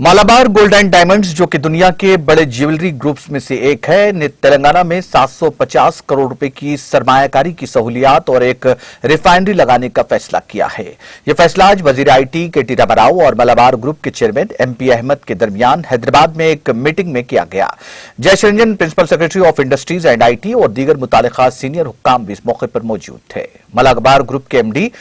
Malabar gold and diamonds, जो कि दुनिया के बड़े ज्वेलरी ग्रुप्स में से एक है, ने तेलंगाना में 750 करोड़ रुपए की सरमायाकारी की सहूलियात और एक रिफाइनरी लगाने का फैसला किया है। यह फैसला आज वजीर आईटी के.टी. रामाराव और मालाबार ग्रुप के चेयरमैन एम.पी. अहमद के दरमियान हैदराबाद में एक मीटिंग में किया गया। Jayesh Ranjan, principal secretary of industries and IT और दीगर मुतालिका सीनियर हुक्काम भी इस मौके पर मौजूद थे। मालाबार ग्रुप के MD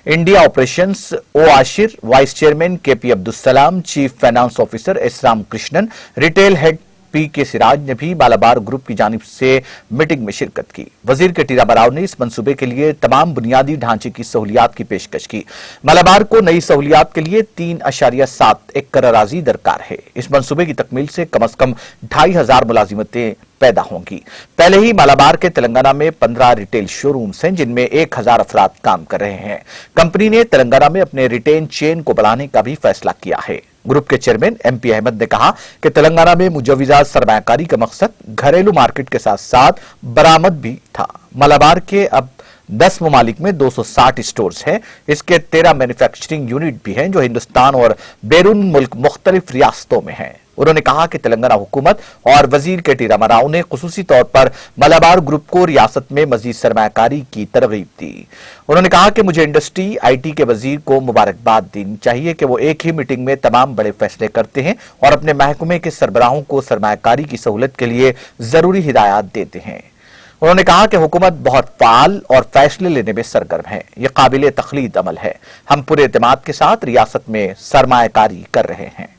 India operations O Ashir, vice chairman KP. Abdul Salam, chief finance officer S. Ram Krishnan, retail head PK. Siraj ने भी मालाबार ग्रुप की जानिब से मीटिंग में शिरकत की। वजीर के.टी. रामाराव ने इस मंसूबे के लिए तमाम बुनियादी ढांचे की सहूलियात की पेशकश की। मालाबार को नई सहूलियात के लिए 3.7 एकड़ अराजी दरकार है। इस मंसूबे की तकमील से कम अज कम 2500 मुलाजिमतें पैदा होंगी। पहले ही मालाबार के तेलंगाना में 15 रिटेल शोरूम्स हैं, जिनमें 1000 अफराद काम कर रहे हैं। कंपनी ने तेलंगाना में अपने रिटेल चेन को बढ़ाने का भी फैसला किया है। ग्रुप के चेयरमैन एम.पी. अहमद ने कहा कि तेलंगाना में मुजव्विजा सरमायाकारी का मकसद घरेलू मार्केट के साथ साथ बरामद भी था। मालाबार के अब 10 ममालिक में 260 स्टोर्स हैं। इसके 13 मैन्युफैक्चरिंग यूनिट भी हैं, जो हिंदुस्तान और बैरून मुल्क मुख्तलिफ रियासतों में हैं। उन्होंने कहा कि तेलंगाना हुकूमत और वजीर के.टी. रामाराव ने खुसूसी तौर पर मालाबार ग्रुप को रियासत में मजीद सरमायाकारी की तरगीब दी। उन्होंने कहा कि मुझे इंडस्ट्री आईटी के वजीर को मुबारकबाद देनी चाहिए कि वो एक ही मीटिंग में तमाम बड़े फैसले करते हैं और अपने महकमे के सरबराहों को सरमायाकारी की सहूलत के लिए जरूरी हिदायत देते हैं। उन्होंने कहा कि हुकूमत बहुत फाल और फैसले लेने में सरगर्म है। यह काबिल तखलीद अमल है। हम पूरे एतमाद के साथ रियासत में सरमायाकारी कर रहे हैं।